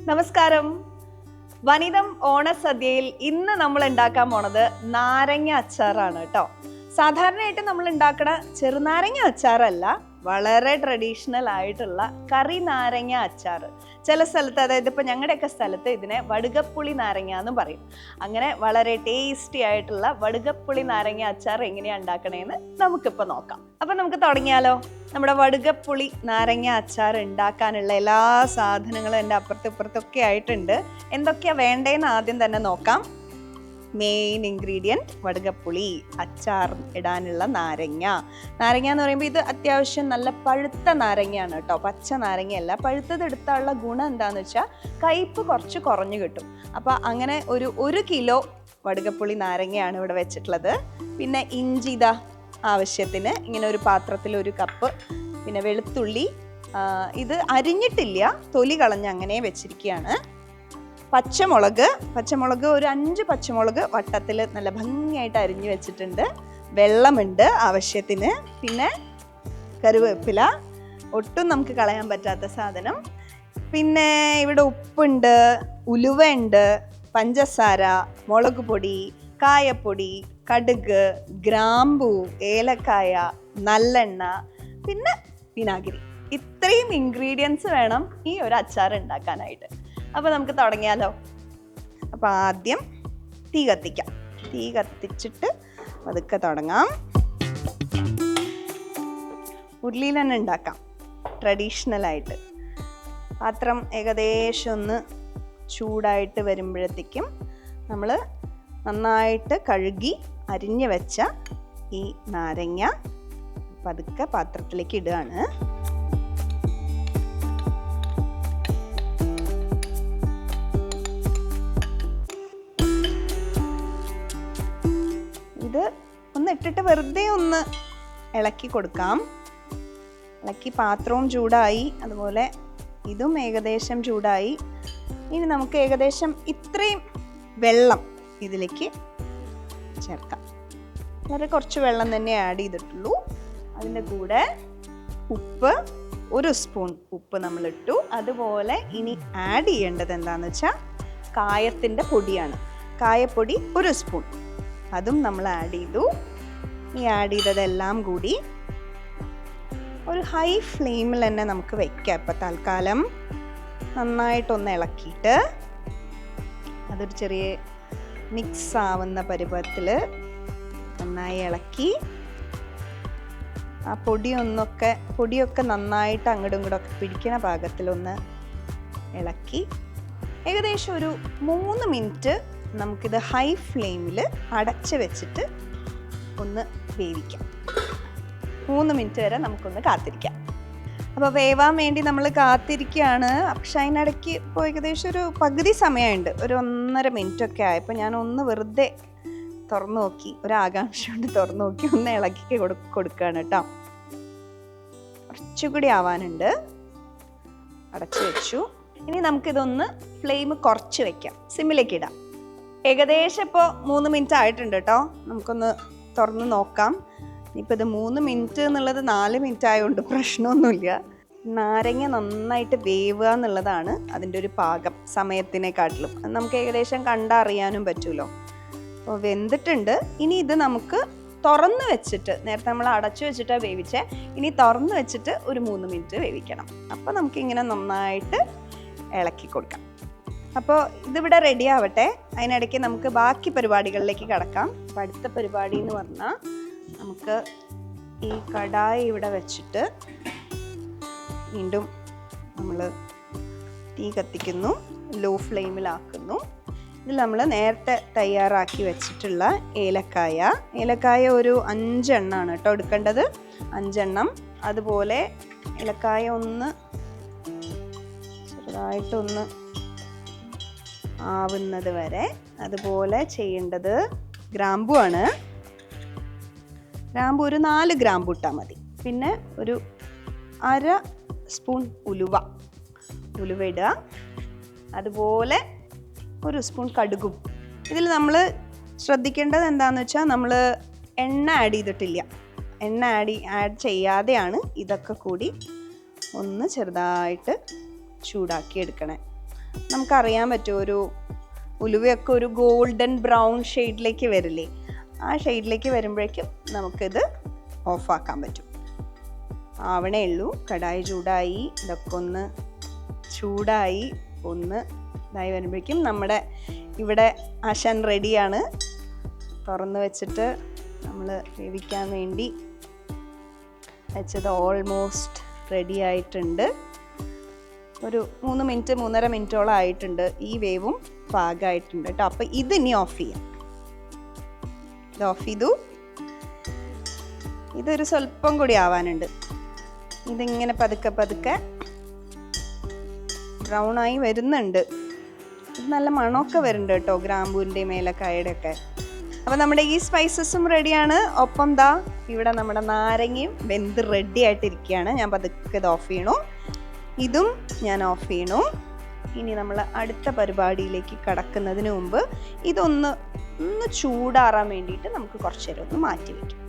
നമസ്കാരം. വനിതം ഓണസദ്യയിൽ ഇന്ന് നമ്മൾ ഉണ്ടാക്കാൻ പോണത് നാരങ്ങ അച്ചാറാണ് കേട്ടോ. സാധാരണയായിട്ട് നമ്മൾ ഉണ്ടാക്കണ ചെറുനാരങ്ങ അച്ചാറല്ല, വളരെ ട്രഡീഷണൽ ആയിട്ടുള്ള കറി നാരങ്ങ അച്ചാർ. ചില സ്ഥലത്ത്, അതായത് ഇപ്പോൾ ഞങ്ങളുടെയൊക്കെ സ്ഥലത്ത് ഇതിനെ വടുകപ്പുളി നാരങ്ങ എന്ന് പറയും. അങ്ങനെ വളരെ ടേസ്റ്റി ആയിട്ടുള്ള വടുകപ്പുളി നാരങ്ങ അച്ചാർ എങ്ങനെയാണ് ഉണ്ടാക്കണേന്ന് നമുക്കിപ്പോൾ നോക്കാം. അപ്പം നമുക്ക് തുടങ്ങിയാലോ? നമ്മുടെ വടുകപ്പുളി നാരങ്ങ അച്ചാർ ഉണ്ടാക്കാനുള്ള എല്ലാ സാധനങ്ങളും എൻ്റെ അപ്പുറത്തൊക്കെ ആയിട്ടുണ്ട്. എന്തൊക്കെയാണ് വേണ്ടതെന്ന് ആദ്യം തന്നെ നോക്കാം. മെയിൻ ഇൻഗ്രീഡിയൻറ്റ് വടുകപ്പുളി, അച്ചാർ ഇടാനുള്ള നാരങ്ങ. നാരങ്ങ എന്ന് പറയുമ്പോൾ ഇത് അത്യാവശ്യം നല്ല പഴുത്ത നാരങ്ങയാണ് കേട്ടോ, പച്ച നാരങ്ങയല്ല. പഴുത്തത് എടുത്താലുള്ള ഗുണം എന്താണെന്ന് വെച്ചാൽ കയ്പ്പ് കുറച്ച് കുറഞ്ഞു കിട്ടും. അപ്പോൾ അങ്ങനെ ഒരു കിലോ വടുകപ്പുളി നാരങ്ങയാണ് ഇവിടെ വെച്ചിട്ടുള്ളത്. പിന്നെ ഇഞ്ചി ഇതാ ആവശ്യത്തിന് ഇങ്ങനെ ഒരു പാത്രത്തിൽ 1 കപ്പ്. പിന്നെ വെളുത്തുള്ളി, ഇത് അരിഞ്ഞിട്ടില്ല, തൊലി കളഞ്ഞ് അങ്ങനെ വെച്ചിരിക്കുകയാണ്. പച്ചമുളക് ഒരു 5 പച്ചമുളക് വട്ടത്തിൽ നല്ല ഭംഗിയായിട്ട് അരിഞ്ഞു വെച്ചിട്ടുണ്ട്. വെള്ളമുണ്ട് ആവശ്യത്തിന്. പിന്നെ കറിവേപ്പില, ഒട്ടും നമുക്ക് കളയാൻ പറ്റാത്ത സാധനം. പിന്നെ ഇവിടെ ഉപ്പുണ്ട്, ഉലുവയുണ്ട്, പഞ്ചസാര, മുളക് പൊടി, കായപ്പൊടി, കടുക്, ഗ്രാമ്പൂ, ഏലക്കായ, നല്ലെണ്ണ, പിന്നെ വിനാഗിരി. ഇത്രയും ഇൻഗ്രീഡിയൻസ് വേണം ഈ ഒരു അച്ചാർ ഉണ്ടാക്കാനായിട്ട്. അപ്പോൾ നമുക്ക് തുടങ്ങിയാലോ? അപ്പോൾ ആദ്യം തീ കത്തിക്കാം. തീ കത്തിച്ചിട്ട് പതുക്കെ തുടങ്ങാം. ഉരുളിയിൽ തന്നെ ഉണ്ടാക്കാം, ട്രഡീഷണലായിട്ട്. പാത്രം ഏകദേശം ഒന്ന് ചൂടായിട്ട് വരുമ്പോഴത്തേക്കും നമ്മൾ നന്നായിട്ട് കഴുകി അരിഞ്ഞു വെച്ച ഈ നാരങ്ങ പതുക്കെ പാത്രത്തിലേക്ക് ഇടുകയാണ്. ഇത് ഒന്ന് ഇട്ടിട്ട് വെറുതെ ഒന്ന് ഇളക്കി കൊടുക്കാം. ഇളക്കി പാത്രവും ചൂടായി, അതുപോലെ ഇതും ഏകദേശം ചൂടായി. ഇനി നമുക്ക് ഏകദേശം ഇത്രയും വെള്ളം ഇതിലേക്ക് ചേർക്കാം. വളരെ കുറച്ച് വെള്ളം തന്നെ ആഡ് ചെയ്തിട്ടുള്ളൂ. അതിൻ്റെ കൂടെ ഉപ്പ്, 1 സ്പൂൺ ഉപ്പ് നമ്മളിട്ടു. അതുപോലെ ഇനി ആഡ് ചെയ്യേണ്ടത് എന്താണെന്ന് വെച്ചാൽ കായത്തിൻ്റെ പൊടിയാണ്. കായപ്പൊടി 1 സ്പൂൺ, അതും നമ്മൾ ആഡ് ചെയ്തു. ഈ ആഡ് ചെയ്തതെല്ലാം കൂടി ഒരു ഹൈ ഫ്ലെയിമിൽ തന്നെ നമുക്ക് വെക്കാം. ഇപ്പം തൽക്കാലം നന്നായിട്ടൊന്ന് ഇളക്കിയിട്ട് അതൊരു ചെറിയ മിക്സ് ആവുന്ന പരുവത്തിൽ നന്നായി ഇളക്കി ആ പൊടിയൊക്കെ നന്നായിട്ട് അങ്ങോട്ടും ഇങ്ങോട്ടൊക്കെ പിടിക്കുന്ന പാകത്തിലൊന്ന് ഇളക്കി ഏകദേശം ഒരു 3 മിനിറ്റ് നമുക്കിത് ഹൈ ഫ്ലെയിമിൽ അടച്ച് വെച്ചിട്ട് ഒന്ന് വേവിക്കാം. 3 മിനിറ്റ് വരെ നമുക്കൊന്ന് കാത്തിരിക്കാം. അപ്പോൾ വേവാൻ വേണ്ടി നമ്മൾ കാത്തിരിക്കുകയാണ്. പക്ഷെ അതിനിടയ്ക്ക് ഇപ്പോൾ ഏകദേശം ഒരു പകുതി സമയമുണ്ട്, ഒരു 1.5 മിനിറ്റൊക്കെ ആയപ്പോൾ ഞാൻ ഒന്ന് വെറുതെ തുറന്നു നോക്കി, ഒരാകാംക്ഷ കൊണ്ട് തുറന്നു നോക്കി ഒന്ന് ഇളക്കി കൊടുക്കുകയാണ് കേട്ടോ. കുറച്ചുകൂടി ആവാനുണ്ട്. അടച്ചു വെച്ചു. ഇനി നമുക്കിതൊന്ന് ഫ്ലെയിം കുറച്ച് വയ്ക്കാം, സിമ്മിലേക്ക് ഇടാം. ഏകദേശം ഇപ്പോൾ 3 മിനിറ്റ് ആയിട്ടുണ്ട് കേട്ടോ. നമുക്കൊന്ന് തുറന്ന് നോക്കാം. ഇനിയിപ്പോൾ ഇത് 3 മിനിറ്റ് എന്നുള്ളത് 4 മിനിറ്റ് ആയതുകൊണ്ട് പ്രശ്നമൊന്നുമില്ല. നാരങ്ങ നന്നായിട്ട് വേവുക എന്നുള്ളതാണ് അതിൻ്റെ ഒരു പാകം സമയത്തിനെക്കാട്ടിലും. അത് നമുക്ക് ഏകദേശം കണ്ടറിയാനും പറ്റുമല്ലോ. അപ്പോൾ വെന്തിട്ടുണ്ട്. ഇനി ഇത് നമുക്ക് തുറന്ന് വെച്ചിട്ട്, നേരത്തെ നമ്മൾ അടച്ചു വെച്ചിട്ടാണ് വേവിച്ചേ, ഇനി തുറന്ന് വെച്ചിട്ട് ഒരു 3 മിനിറ്റ് വേവിക്കണം. അപ്പോൾ നമുക്കിങ്ങനെ നന്നായിട്ട് ഇളക്കി കൊടുക്കാം. അപ്പോൾ ഇതിവിടെ റെഡി ആവട്ടെ. അതിനിടയ്ക്ക് നമുക്ക് ബാക്കി പരിപാടികളിലേക്ക് കടക്കാം. അപ്പോൾ അടുത്ത പരിപാടി എന്ന് പറഞ്ഞാൽ നമുക്ക് ഈ കടായി ഇവിടെ വെച്ചിട്ട് വീണ്ടും നമ്മൾ തീ കത്തിക്കുന്നു, ലോ ഫ്ലെയിമിലാക്കുന്നു. ഇതിൽ നമ്മൾ നേരത്തെ തയ്യാറാക്കി വെച്ചിട്ടുള്ള ഏലക്കായ ഒരു 5 എണ്ണമാണ് കേട്ടോ എടുക്കേണ്ടത്. 5 എണ്ണം. അതുപോലെ ഏലക്കായ ഒന്ന് ചെറുതായിട്ടൊന്ന് ആവുന്നത് വരെ. അതുപോലെ ചെയ്യേണ്ടത് ഗ്രാമ്പു ആണ്. ഗ്രാമ്പു ഒരു 4 ഗ്രാമ്പു ഇട്ടാൽ മതി. പിന്നെ ഒരു 1/2 സ്പൂൺ ഉലുവ ഇടുക. അതുപോലെ 1 സ്പൂൺ കടുകും. ഇതിൽ നമ്മൾ ശ്രദ്ധിക്കേണ്ടത് എന്താണെന്ന് വെച്ചാൽ നമ്മൾ എണ്ണ ആഡ് ചെയ്തിട്ടില്ല. എണ്ണ ആഡ് ചെയ്യാതെയാണ് ഇതൊക്കെ കൂടി ഒന്ന് ചെറുതായിട്ട് ചൂടാക്കി എടുക്കണേ. നമുക്കറിയാൻ പറ്റും ഒരു ഉലുവയൊക്കെ ഒരു ഗോൾഡൻ ബ്രൗൺ ഷെയ്ഡിലേക്ക് വരില്ലേ, ആ ഷെയ്ഡിലേക്ക് വരുമ്പോഴേക്കും നമുക്കിത് ഓഫാക്കാൻ പറ്റും. ആവണേ ഉള്ളൂ. കടായി ചൂടായി, ഇതൊക്കെ ഒന്ന് ചൂടായി ഒന്ന് ഇതായി വരുമ്പോഴേക്കും നമ്മുടെ ഇവിടെ ആശാൻ റെഡിയാണ്. തുറന്ന് വെച്ചിട്ട് നമ്മൾ വേവിക്കാൻ വേണ്ടി വെച്ചത് ഓൾമോസ്റ്റ് റെഡി ആയിട്ടുണ്ട്. ഒരു 3 മിനിറ്റ് 3.5 മിനിറ്റോളം ആയിട്ടുണ്ട്. ഈ വേവും പാകമായിട്ടുണ്ട് കേട്ടോ. അപ്പം ഇതിനി ഓഫ് ചെയ്യാം. ഇത് ഓഫ് ചെയ്തു. ഇതൊരു സ്വല്പം കൂടി ആവാനുണ്ട്. ഇതിങ്ങനെ പതുക്കെ പതുക്കെ ബ്രൗൺ ആയി വരുന്നുണ്ട്. ഇത് നല്ല മണമൊക്കെ വരുന്നുണ്ട് കേട്ടോ, ഗ്രാമ്പൂവിൻ്റെയും ഏലക്കായയുടെ ഒക്കെ. അപ്പം നമ്മുടെ ഈ സ്പൈസസും റെഡിയാണ്. ഒപ്പം ദാ ഇവിടെ നമ്മുടെ നാരങ്ങയും വെന്ത് റെഡി ആയിട്ടിരിക്കുകയാണ്. ഞാൻ പതുക്കെ ഇത് ഓഫ് ചെയ്യണു. ഇതും ഞാൻ ഓഫ് ചെയ്യണു. ഇനി നമ്മൾ അടുത്ത പരിപാടിയിലേക്ക് കടക്കുന്നതിന് മുമ്പ് ഇതൊന്ന് ചൂടാറാൻ വേണ്ടിയിട്ട് നമുക്ക് കുറച്ച് നേരം ഒന്ന് മാറ്റി വയ്ക്കാം.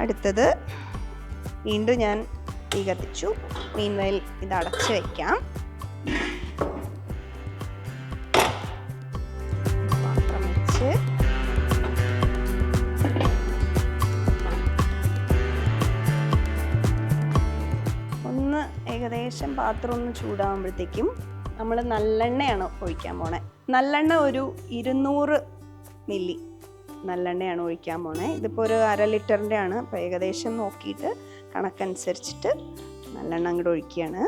അടുത്തത് വീണ്ടും ഞാൻ തീ കത്തിച്ചു. മീൻവയൽ ഇത് അടച്ച് വയ്ക്കാം. പാത്രം വെച്ച് ഏകദേശം പാത്രം ഒന്ന് ചൂടാകുമ്പോഴത്തേക്കും നമ്മൾ നല്ലെണ്ണയാണ് ഒഴിക്കാൻ പോണേ. നല്ലെണ്ണ ഒരു 200 മില്ലി നല്ലെണ്ണയാണ് ഒഴിക്കാൻ പോണേ. ഇതിപ്പോൾ ഒരു 1/2 ലിറ്ററിൻ്റെ ആണ്. അപ്പോൾ ഏകദേശം നോക്കിയിട്ട് കണക്കനുസരിച്ചിട്ട് നല്ലെണ്ണ അങ്ങോട്ട് ഒഴിക്കുകയാണ്.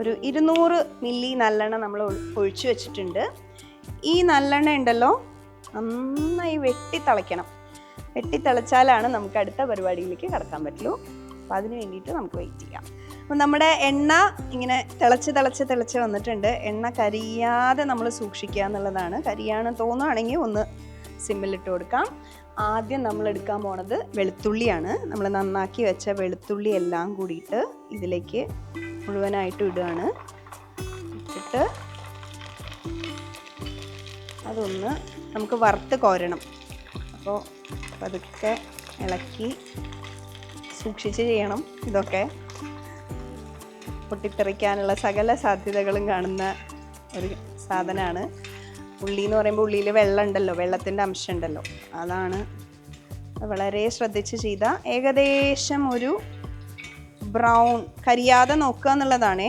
ഒരു 200 മില്ലി നല്ലെണ്ണ നമ്മൾ ഒഴിച്ചു വെച്ചിട്ടുണ്ട്. ഈ നല്ലെണ്ണ ഉണ്ടല്ലോ നന്നായി വെട്ടിത്തിളയ്ക്കണം. വെട്ടിത്തിളച്ചാലാണ് നമുക്ക് അടുത്ത പരിപാടിയിലേക്ക് കടക്കാൻ പറ്റുള്ളൂ. അപ്പോൾ അതിന് വേണ്ടിയിട്ട് നമുക്ക് വെയിറ്റ് ചെയ്യാം. അപ്പോൾ നമ്മുടെ എണ്ണ ഇങ്ങനെ തിളച്ച് വന്നിട്ടുണ്ട്. എണ്ണ കരിയാതെ നമ്മൾ സൂക്ഷിക്കുക എന്നുള്ളതാണ്. കരിയാണെന്ന് തോന്നുകയാണെങ്കിൽ ഒന്ന് സിമ്മിലിട്ട് കൊടുക്കാം. ആദ്യം നമ്മൾ എടുക്കാൻ പോണത് വെളുത്തുള്ളിയാണ്. നമ്മൾ നന്നാക്കി വെച്ച വെളുത്തുള്ളി എല്ലാം കൂടിയിട്ട് ഇതിലേക്ക് മുഴുവനായിട്ട് ഇടുകയാണ്. ഇട്ടിട്ട് അതൊന്ന് നമുക്ക് വറുത്ത് കോരണം. അപ്പോൾ പതുക്കെ ഇളക്കി സൂക്ഷിച്ച് ചെയ്യണം. ഇതൊക്കെ പൊട്ടിത്തെറിക്കാനുള്ള സകല സാധ്യതകളും കാണുന്ന ഒരു സാധനമാണ്. ഉള്ളി എന്ന് പറയുമ്പോൾ ഉള്ളിയിൽ വെള്ളം ഉണ്ടല്ലോ, വെള്ളത്തിൻ്റെ അംശം ഉണ്ടല്ലോ. അതാണ് വളരെ ശ്രദ്ധിച്ച് ചെയ്ത. ഏകദേശം ഒരു ബ്രൗൺ കരിയാതെ നോക്കുക എന്നുള്ളതാണ്.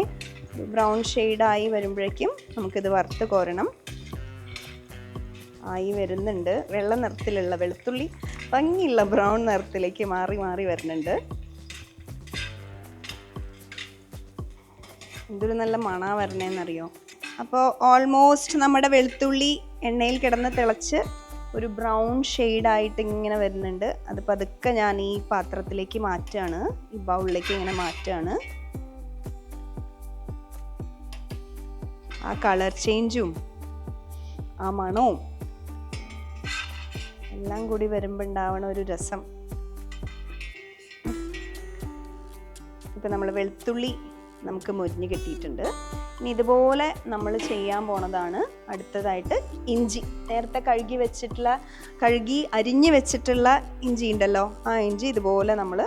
ബ്രൗൺ ഷെയ്ഡായി വരുമ്പോഴേക്കും നമുക്കിത് വറുത്ത് കോരണം. ആയി വരുന്നുണ്ട്. വെള്ള നിറത്തിലുള്ള വെളുത്തുള്ളി ഭംഗിയുള്ള ബ്രൗൺ നിറത്തിലേക്ക് മാറി വരുന്നുണ്ട്. എന്തൊരു നല്ല മണ വരണേന്നറിയോ. അപ്പോൾ ഓൾമോസ്റ്റ് നമ്മുടെ വെളുത്തുള്ളി എണ്ണയിൽ കിടന്ന് തിളച്ച് ഒരു ബ്രൗൺ ഷെയ്ഡായിട്ട് ഇങ്ങനെ വരുന്നുണ്ട്. അത് പതുക്കെ ഞാൻ ഈ പാത്രത്തിലേക്ക് മാറ്റുകയാണ്, ഈ ബൗളിലേക്ക് ഇങ്ങനെ മാറ്റുകയാണ്. ആ കളർ ചേഞ്ചും ആ മണവും എല്ലാം കൂടി വരുമ്പോൾ ഉണ്ടാവണ ഒരു രസം. ഇപ്പം നമ്മൾ വെളുത്തുള്ളി നമുക്ക് മൊരിഞ്ഞ് കിട്ടിയിട്ടുണ്ട്. ഇനി ഇതുപോലെ നമ്മൾ ചെയ്യാൻ പോണതാണ് അടുത്തതായിട്ട് ഇഞ്ചി. നേരത്തെ കഴുകി അരിഞ്ഞ് വെച്ചിട്ടുള്ള ഇഞ്ചി ഉണ്ടല്ലോ, ആ ഇഞ്ചി ഇതുപോലെ നമ്മൾ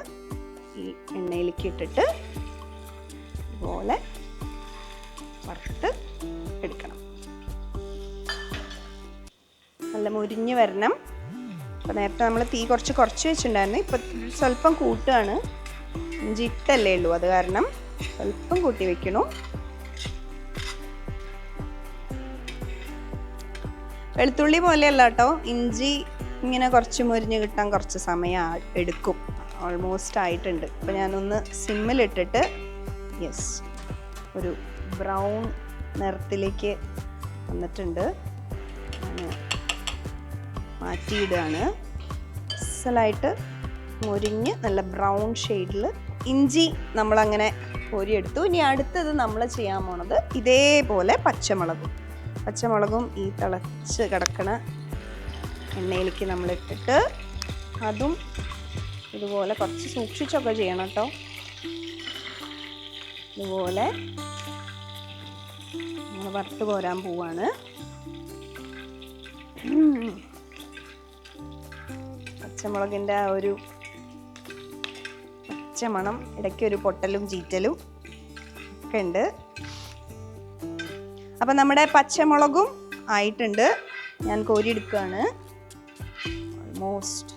ഈ എണ്ണയിലേക്ക് ഇട്ടിട്ട് ഇതുപോലെ വറുത്ത് എടുക്കണം. നല്ല മുരിഞ്ഞ് വരണം. അപ്പോൾ നേരത്തെ നമ്മൾ തീ കുറച്ച് വെച്ചിട്ടുണ്ടായിരുന്നു. ഇപ്പം സ്വല്പം കൂട്ടുകയാണ്. ഇഞ്ചി ഇട്ടല്ലേ ഉള്ളൂ, അത് കാരണം സ്വല്പം കൂട്ടി വെക്കണു. വെളുത്തുള്ളി പോലെയല്ല കേട്ടോ, ഇഞ്ചി ഇങ്ങനെ കുറച്ച് മുരിഞ്ഞ് കിട്ടാൻ കുറച്ച് സമയം എടുക്കും. ഓൾമോസ്റ്റ് ആയിട്ടുണ്ട്. അപ്പോൾ ഞാനൊന്ന് സിമ്മിലിട്ടിട്ട് ഒരു ബ്രൗൺ നിറത്തിലേക്ക് വന്നിട്ടുണ്ട്. മാറ്റിയിടുകയാണ്. അസലായിട്ട് മുരിഞ്ഞ് നല്ല ബ്രൗൺ ഷെയ്ഡിൽ ഇഞ്ചി നമ്മളങ്ങനെ കോരിയെടുത്തു. ഇനി അടുത്തത് നമ്മൾ ചെയ്യാൻ പോണത് ഇതേപോലെ പച്ചമുളകും ഈ തിളച്ച് കിടക്കണ എണ്ണയിലേക്ക് നമ്മൾ ഇട്ടിട്ട് അതും ഇതുപോലെ കുറച്ച് സൂക്ഷിച്ചൊക്കെ ചെയ്യണം കേട്ടോ. ഇതുപോലെ നമ്മൾ വറുത്ത് കോരാൻ പോവാണ്. പച്ചമുളകിൻ്റെ ആ ഒരു പച്ചമണം, ഇടയ്ക്ക് ഒരു പൊട്ടലും ചീറ്റലും ഒക്കെ ഉണ്ട്. അപ്പം നമ്മുടെ പച്ചമുളകും ആയിട്ടുണ്ട്. ഞാൻ കോരിയെടുക്കുകയാണ്. ഓൾമോസ്റ്റ്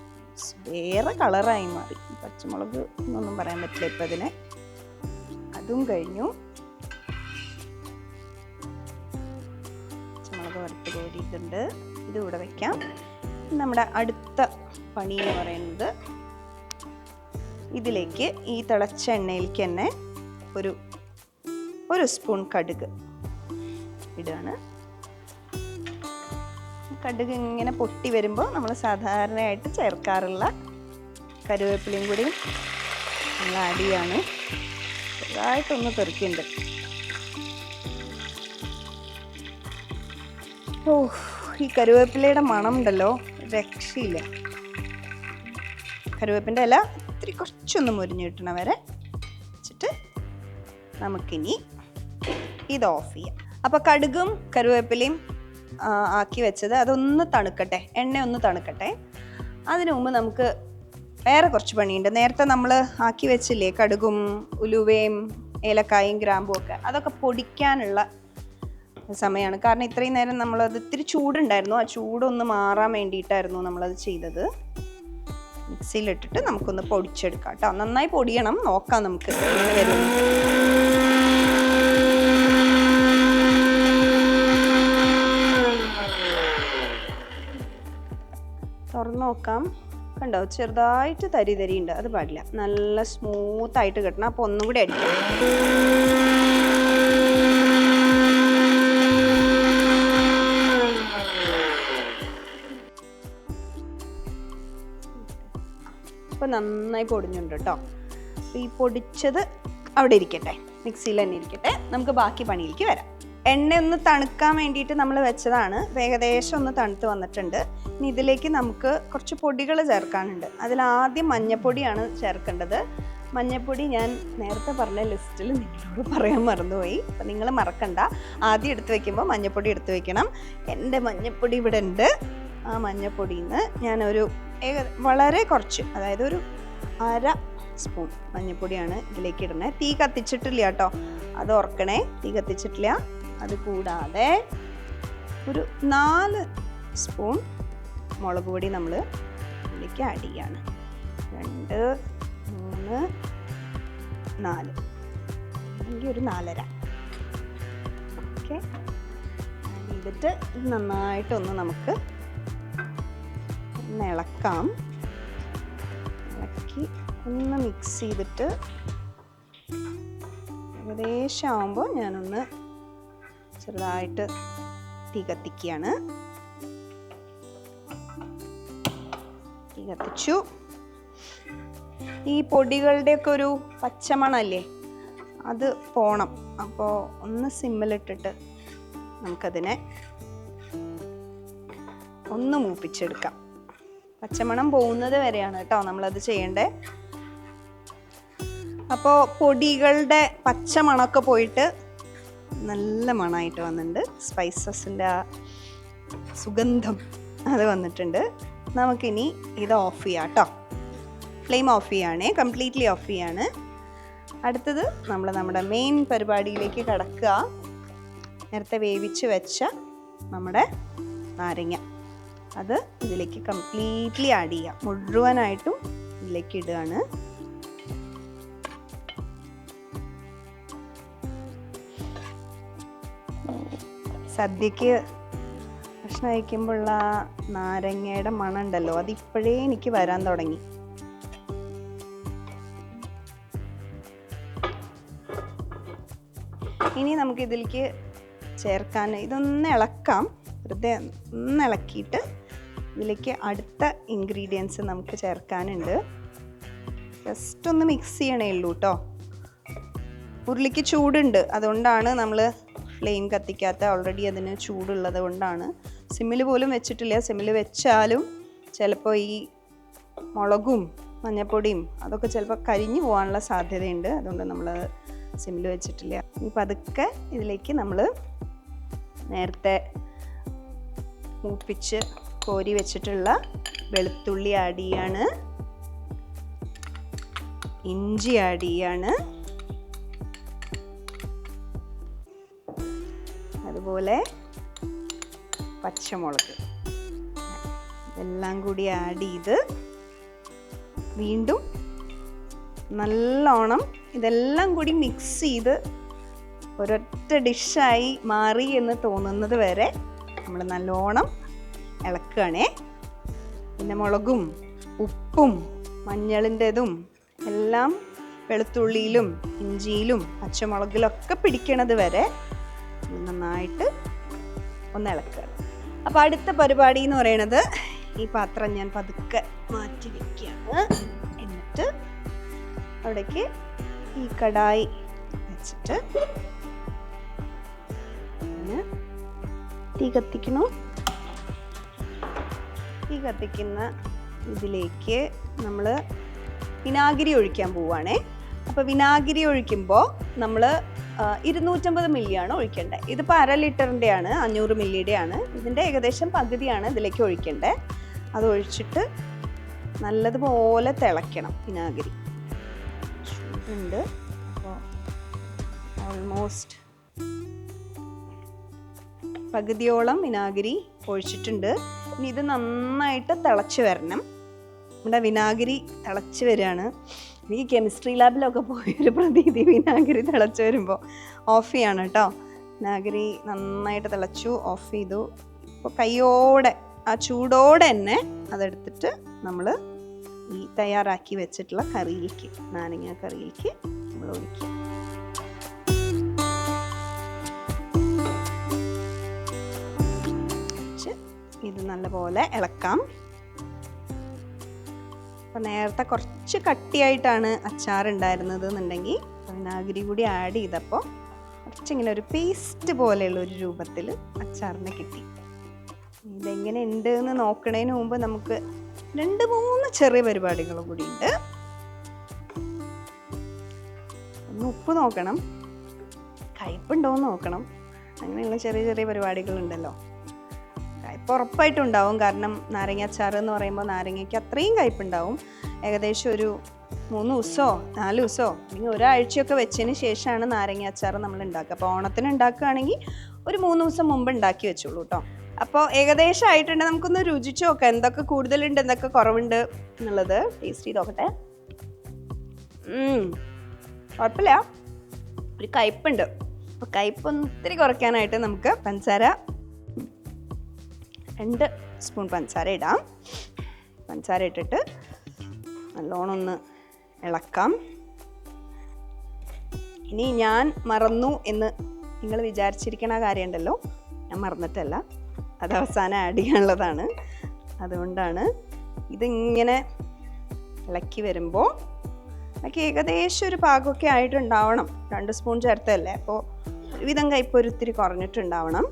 വേറെ കളറായി മാറി. പച്ചമുളക് എന്നൊന്നും പറയാൻ പറ്റില്ല ഇപ്പം അതിനെ. അതും കഴിഞ്ഞു. പച്ചമുളക് വറുത്ത് കോരിയിട്ടുണ്ട്. ഇതിവിടെ വയ്ക്കാം. നമ്മുടെ അടുത്ത പണി എന്ന് പറയുന്നത് ഇതിലേക്ക് ഈ തിളച്ച എണ്ണയിലേക്ക് തന്നെ ഒരു സ്പൂൺ കടുക് ഇടുകയാണ്. കടുക് ഇങ്ങനെ പൊട്ടി വരുമ്പോൾ നമ്മൾ സാധാരണയായിട്ട് ചേർക്കാറുള്ള കറിവേപ്പിലയും കൂടി നമ്മൾ ആഡ് ചെയ്യാണ്. ചെറുതായിട്ടൊന്ന് തെറിക്കുന്നുണ്ട്. ഓ, ഈ കറിവേപ്പിലയുടെ മണം ഉണ്ടല്ലോ, രക്ഷയില്ല. കറിവേപ്പിൻ്റെ ഇല ഇത്തിരി കുറച്ചൊന്ന് മുരിഞ്ഞ് കിട്ടണ വരെ വെച്ചിട്ട് നമുക്കിനി ഇത് ഓഫ് ചെയ്യാം. അപ്പോൾ കടുകും കറിവേപ്പിലയും ആക്കി വെച്ചത് അതൊന്ന് തണുക്കട്ടെ, എണ്ണ ഒന്ന് തണുക്കട്ടെ. അതിനു മുമ്പ് നമുക്ക് വേറെ കുറച്ച് പണിയുണ്ട്. നേരത്തെ നമ്മൾ ആക്കി വെച്ചില്ലേ കടുകും ഉലുവയും ഏലക്കായും ഗ്രാമ്പും ഒക്കെ, അതൊക്കെ പൊടിക്കാനുള്ള സമയമാണ്. കാരണം ഇത്രയും നേരം നമ്മളത് ഇത്തിരി ചൂടുണ്ടായിരുന്നു. ആ ചൂടൊന്ന് മാറാൻ വേണ്ടിയിട്ടായിരുന്നു നമ്മളത് ചെയ്തത്. മിക്സിയിലിട്ടിട്ട് നമുക്കൊന്ന് പൊടിച്ചെടുക്കാം കേട്ടോ. നന്നായി പൊടിയണം. നോക്കാം നമുക്ക് എങ്ങനെ വരും. തുറന്ന് നോക്കാം. കണ്ടോ, ചെറുതായിട്ട് തരി ഉണ്ട്. അത് പാടില്ല, നല്ല സ്മൂത്തായിട്ട് കിട്ടണം. അപ്പോൾ ഒന്നും കൂടി അടിക്കാം. അപ്പോൾ നന്നായി പൊടിഞ്ഞുണ്ട് കേട്ടോ. അപ്പോൾ ഈ പൊടിച്ചത് അവിടെ ഇരിക്കട്ടെ, മിക്സിയിൽ തന്നെ ഇരിക്കട്ടെ. നമുക്ക് ബാക്കി പണിയിലേക്ക് വരാം. എണ്ണ ഒന്ന് തണുക്കാൻ വേണ്ടിയിട്ട് നമ്മൾ വെച്ചതാണ്. ഏകദേശം ഒന്ന് തണുത്ത് വന്നിട്ടുണ്ട്. ഇനി ഇതിലേക്ക് നമുക്ക് കുറച്ച് പൊടികൾ ചേർക്കാനുണ്ട്. അതിലാദ്യം മഞ്ഞൾപ്പൊടിയാണ് ചേർക്കേണ്ടത്. മഞ്ഞൾപ്പൊടി ഞാൻ നേരത്തെ പറഞ്ഞ ലിസ്റ്റിൽ നിങ്ങളോട് പറയാൻ മറന്നുപോയി. അപ്പം നിങ്ങൾ മറക്കണ്ട, ആദ്യം എടുത്ത് വയ്ക്കുമ്പോൾ മഞ്ഞൾപ്പൊടി എടുത്ത് വയ്ക്കണം. എൻ്റെ മഞ്ഞൾപ്പൊടി ഇവിടെ ഉണ്ട്. ആ മഞ്ഞൾപ്പൊടിയിൽ നിന്ന് ഞാനൊരു വളരെ കുറച്ച്, അതായത് ഒരു 1/2 സ്പൂൺ മഞ്ഞൾപ്പൊടിയാണ് ഇതിലേക്ക് ഇടുന്നത്. തീ കത്തിച്ചിട്ടില്ല കേട്ടോ, അത് ഓർക്കണേ, തീ കത്തിച്ചിട്ടില്ല. അത് കൂടാതെ ഒരു 4 സ്പൂൺ മുളക് പൊടി നമ്മൾ ഇതിലേക്ക് ആഡ് ചെയ്യാണ്. 2, 3, 4, അല്ലെങ്കിൽ ഒരു 4.5. ഓക്കെ, ആഡ് ചെയ്തിട്ട് ഇത് നന്നായിട്ടൊന്ന് നമുക്ക് ഒന്ന് ഇളക്കാം. ഇളക്കി ഒന്ന് മിക്സ് ചെയ്തിട്ട് ഏകദേശം ആകുമ്പോൾ ഞാനൊന്ന് ചെറുതായിട്ട് തീ കത്തിക്കുകയാണ്. തീ കത്തിച്ചു. ഈ പൊടികളുടെയൊക്കെ ഒരു പച്ചമണല്ലേ, അത് പോണം. അപ്പോൾ ഒന്ന് സിമ്മിലിട്ടിട്ട് നമുക്കതിനെ ഒന്ന് മൂപ്പിച്ചെടുക്കാം. പച്ചമണം പോകുന്നത് വരെയാണ് കേട്ടോ നമ്മളത് ചെയ്യേണ്ടത്. അപ്പോൾ പൊടികളുടെ പച്ചമണമൊക്കെ പോയിട്ട് നല്ല മണമായിട്ട് വന്നിട്ടുണ്ട്. സ്പൈസസിൻ്റെ ആ സുഗന്ധം അത് വന്നിട്ടുണ്ട്. നമുക്കിനി ഇത് ഓഫ് ചെയ്യാം കേട്ടോ. ഫ്ലെയിം ഓഫ് ചെയ്യാണ്, കംപ്ലീറ്റ്ലി ഓഫ് ചെയ്യാണ്. അടുത്തത് നമ്മുടെ മെയിൻ പരിപാടിയിലേക്ക് കടക്കുക. നേരത്തെ വേവിച്ച് വെച്ച നമ്മുടെ നാരങ്ങ അത് ഇതിലേക്ക് കംപ്ലീറ്റ്ലി ആഡ് ചെയ്യാം. മുഴുവനായിട്ടും ഇതിലേക്ക് ഇടുകയാണ്. സദ്യക്ക് ഭക്ഷണം കഴിക്കുമ്പോഴുള്ള നാരങ്ങയുടെ മണം ഉണ്ടല്ലോ, അതിപ്പോഴേ എനിക്ക് വരാൻ തുടങ്ങി. ഇനി നമുക്ക് ഇതിലേക്ക് ചേർക്കാൻ ഇതൊന്ന് ഇളക്കാം. വെറുതെ ഒന്ന് ഇളക്കിയിട്ട് ഇതിലേക്ക് അടുത്ത ഇൻഗ്രീഡിയൻസ് നമുക്ക് ചേർക്കാനുണ്ട്. ജസ്റ്റ് ഒന്ന് മിക്സ് ചെയ്യണേ ഉള്ളൂ കേട്ടോ. ഉരുളിക്ക് ചൂടുണ്ട്, അതുകൊണ്ടാണ് നമ്മൾ ഫ്ലെയിം കത്തിക്കാത്ത. ഓൾറെഡി അതിന് ചൂടുള്ളത് കൊണ്ടാണ്. സിമ്മിൽ പോലും വെച്ചിട്ടില്ല. സിമ്മിൽ വെച്ചാലും ചിലപ്പോൾ ഈ മുളകും മഞ്ഞൾപ്പൊടിയും അതൊക്കെ ചിലപ്പോൾ കരിഞ്ഞു പോകാനുള്ള സാധ്യതയുണ്ട്. അതുകൊണ്ട് നമ്മൾ സിമ്മിൽ വെച്ചിട്ടില്ല. ഇനി പതുക്കെ ഇതിലേക്ക് നമ്മൾ നേരത്തെ മൂപ്പിച്ച് കോരി വെച്ചിട്ടുള്ള വെളുത്തുള്ളി ആഡ് ചെയ്യാണ്, ഇഞ്ചി ആഡ് ചെയ്യാണ്, അതുപോലെ പച്ചമുളക് ഇതെല്ലാം കൂടി ആഡ് ചെയ്ത് വീണ്ടും നല്ലോണം ഇതെല്ലാം കൂടി മിക്സ് ചെയ്ത് ഒരൊറ്റ ഡിഷായി മാറി എന്ന് തോന്നുന്നത് വരെ നമ്മൾ നല്ലോണം ഇളക്കുകയാണേ. പിന്നെ മുളകും ഉപ്പും മഞ്ഞളിൻ്റെതും എല്ലാം വെളുത്തുള്ളിയിലും ഇഞ്ചിയിലും പച്ചമുളകിലൊക്കെ പിടിക്കണത് വരെ നന്നായിട്ട് ഒന്ന് ഇളക്കുക. അപ്പോൾ അടുത്ത പരിപാടി എന്ന് പറയുന്നത് ഈ പാത്രം ഞാൻ പതുക്കെ മാറ്റി വയ്ക്കുകയാണ്. എന്നിട്ട് അവിടേക്ക് ഈ കടായി വെച്ചിട്ട് തീ കത്തിക്കണു. തീ കത്തിക്കുന്ന ഇതിലേക്ക് നമ്മൾ വിനാഗിരി ഒഴിക്കാൻ പോവുകയാണേ. അപ്പോൾ വിനാഗിരി ഒഴിക്കുമ്പോൾ നമ്മൾ 250 മില്ലിയാണ് ഒഴിക്കേണ്ടത്. ഇതിപ്പോൾ 1/2 ലിറ്ററിൻ്റെ ആണ്, 500 മില്ലിയുടെ ആണ്. ഇതിൻ്റെ ഏകദേശം പകുതിയാണ് ഇതിലേക്ക് ഒഴിക്കേണ്ടത്. അത് ഒഴിച്ചിട്ട് നല്ലതുപോലെ തിളയ്ക്കണം. വിനാഗിരി ഉണ്ട്. അപ്പോൾ ഓൾമോസ്റ്റ് പകുതിയോളം വിനാഗിരി ഒഴിച്ചിട്ടുണ്ട്. ഇനി ഇത് നന്നായിട്ട് തിളച്ച് വരണം. നമ്മുടെ വിനാഗിരി തിളച്ച് വരികയാണ്. എനിക്ക് കെമിസ്ട്രി ലാബിലൊക്കെ പോയൊരു പ്രതീതി വിനാഗിരി തിളച്ച് വരുമ്പോൾ. ഓഫ് ചെയ്യാണ് കേട്ടോ. വിനാഗിരി നന്നായിട്ട് തിളച്ചു, ഓഫ് ചെയ്തു. അപ്പോൾ കൈയോടെ ആ ചൂടോടെ തന്നെ അതെടുത്തിട്ട് നമ്മൾ ഈ തയ്യാറാക്കി വെച്ചിട്ടുള്ള കറിയിലേക്ക്, നാരങ്ങ കറിയിലേക്ക് നമ്മൾ ഒഴിക്കുക. ഇത് നല്ലപോലെ ഇളക്കാം. അപ്പം നേരത്തെ കുറച്ച് കട്ടിയായിട്ടാണ് അച്ചാർ ഉണ്ടായിരുന്നത് എന്നുണ്ടെങ്കിൽ വിനാഗിരി കൂടി ആഡ് ചെയ്തപ്പോൾ കുറച്ചിങ്ങനെ ഒരു പേസ്റ്റ് പോലെയുള്ള ഒരു രൂപത്തിൽ അച്ചാറിനെ കിട്ടി. ഇതെങ്ങനെ ഉണ്ട് എന്ന് നോക്കണതിന് മുമ്പ് നമുക്ക് 2-3 ചെറിയ പരിപാടികളും കൂടി ഉണ്ട്. ഒന്ന് ഉപ്പ് നോക്കണം, കയ്പുണ്ടോയെന്ന് നോക്കണം. അങ്ങനെയുള്ള ചെറിയ ചെറിയ പരിപാടികളുണ്ടല്ലോ. കയ്പ് ഉറപ്പായിട്ടും ഉണ്ടാവും. കാരണം നാരങ്ങ അച്ചാർ എന്ന് പറയുമ്പോൾ നാരങ്ങയ്ക്ക് അത്രയും കയ്പുണ്ടാവും. ഏകദേശം ഒരു 3 ദിവസമോ 4 ദിവസമോ അല്ലെങ്കിൽ ഒരാഴ്ചയൊക്കെ വെച്ചതിന് ശേഷമാണ് നാരങ്ങ അച്ചാർ നമ്മൾ ഉണ്ടാക്കുക. അപ്പോൾ ഓണത്തിന് ഉണ്ടാക്കുകയാണെങ്കിൽ ഒരു 3 ദിവസം മുമ്പ് ഉണ്ടാക്കി വെച്ചോളൂ കേട്ടോ. അപ്പോൾ ഏകദേശം ആയിട്ടുണ്ട്. നമുക്കൊന്ന് രുചിച്ച് നോക്കാം എന്തൊക്കെ കൂടുതലുണ്ട് എന്തൊക്കെ കുറവുണ്ട് എന്നുള്ളത്. ടേസ്റ്റ് ചെയ്ത് നോക്കട്ടെ. കുഴപ്പമില്ല, ഒരു കയ്പുണ്ട്. അപ്പോൾ കയ്പ് ഒത്തിരി കുറയ്ക്കാനായിട്ട് നമുക്ക് പഞ്ചസാര 2 സ്പൂൺ പഞ്ചസാര ഇടാം. പഞ്ചസാര ഇട്ടിട്ട് നല്ലോണം ഒന്ന് ഇളക്കാം. ഇനി ഞാൻ മറന്നു എന്ന് നിങ്ങൾ വിചാരിച്ചിരിക്കണ കാര്യമുണ്ടല്ലോ, ഞാൻ മറന്നിട്ടല്ല, അത് അവസാനം ആഡ് ചെയ്യാനുള്ളതാണ്. അതുകൊണ്ടാണ് ഇതിങ്ങനെ ഇളക്കി വരുമ്പോൾ എനിക്ക് ഏകദേശം ഒരു പാകമൊക്കെ ആയിട്ടുണ്ടാവണം. 2 സ്പൂൺ ചേർത്തല്ലേ, അപ്പോൾ ഒരുവിധം കയ്പ് ഒരിത്തിരി കുറഞ്ഞിട്ടുണ്ടാവണം.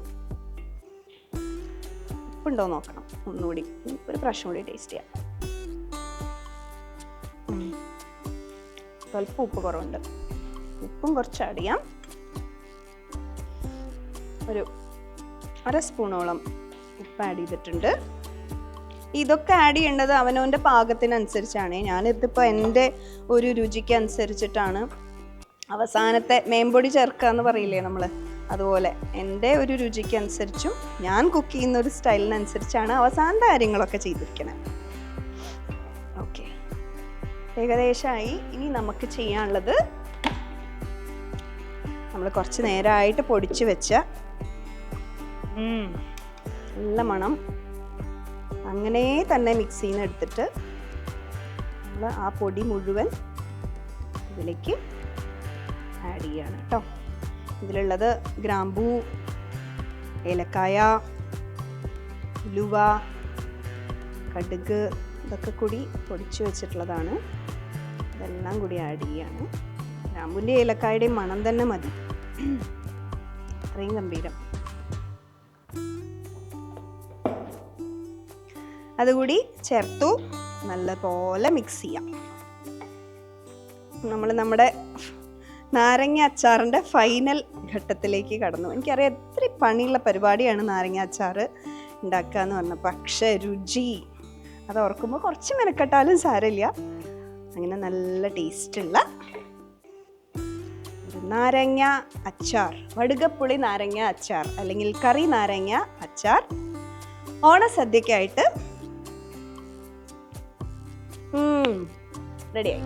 ഉപ്പുണ്ടോ നോക്കണം ഒന്നുകൂടി, ഒരു പ്രാവശ്യം കൂടി ടേസ്റ്റ് ചെയ്യാം. സ്വല്പം ഉപ്പ് കുറവുണ്ട്, ഉപ്പും കുറച്ച് ആഡ് ചെയ്യാം. ഒരു 1/2 സ്പൂണോളം ഉപ്പ് ആഡ് ചെയ്തിട്ടുണ്ട്. ഇതൊക്കെ ആഡ് ചെയ്യേണ്ടത് അവനവൻ്റെ പാകത്തിനനുസരിച്ചാണ്. ഞാനിതിപ്പോൾ എൻ്റെ ഒരു രുചിക്ക് അനുസരിച്ചിട്ടാണ് അവസാനത്തെ മേമ്പൊടി ചേർക്കുക എന്ന് പറയില്ലേ നമ്മൾ, അതുപോലെ എൻ്റെ ഒരു രുചിക്ക് അനുസരിച്ചും ഞാൻ കുക്ക് ചെയ്യുന്ന ഒരു സ്റ്റൈലിനനുസരിച്ചാണ് അവസാനത്തെ കാര്യങ്ങളൊക്കെ ചെയ്തിരിക്കുന്നത്. ഓക്കെ, ഏകദേശമായി. ഇനി നമുക്ക് ചെയ്യാനുള്ളത് നമ്മൾ കുറച്ച് നേരമായിട്ട് പൊടിച്ച് വെച്ച നല്ല മണം അങ്ങനെ തന്നെ മിക്സിയിൽ നിന്ന് എടുത്തിട്ട് നമ്മൾ ആ പൊടി മുഴുവൻ ഇതിലേക്ക് ആഡ് ചെയ്യാണ് കേട്ടോ. ഇതിലുള്ളത് ഗ്രാമ്പൂ, ഏലക്കായ, ഉലുവ, കടുക്, ഇതൊക്കെ കൂടി പൊടിച്ച് വെച്ചിട്ടുള്ളതാണ്. ഇതെല്ലാം കൂടി ആഡ് ചെയ്യാണ്. ഗ്രാമ്പൂൻ്റെ ഏലക്കായുടെയും മണം തന്നെ മതി, അത്രയും ഗംഭീരം. അതുകൂടി ചേർത്തു നല്ലപോലെ മിക്സ് ചെയ്യാം. നമ്മൾ നമ്മുടെ നാരങ്ങ അച്ചാറിൻ്റെ ഫൈനൽ ഘട്ടത്തിലേക്ക് കടന്നു. എനിക്കറിയാം എത്ര പണിയുള്ള പരിപാടിയാണ് നാരങ്ങ അച്ചാർ ഉണ്ടാക്കുക എന്ന് പറഞ്ഞാൽ, പക്ഷേ രുചി അത് ഓർക്കുമ്പോൾ കുറച്ച് മെനക്കെട്ടാലും സാരമില്ല. അങ്ങനെ നല്ല ടേസ്റ്റുള്ള ഒരു നാരങ്ങ അച്ചാർ, വടുകപ്പുളി നാരങ്ങ അച്ചാർ അല്ലെങ്കിൽ കറി നാരങ്ങ അച്ചാർ ഓണസദ്യക്കായിട്ട് റെഡിയായി.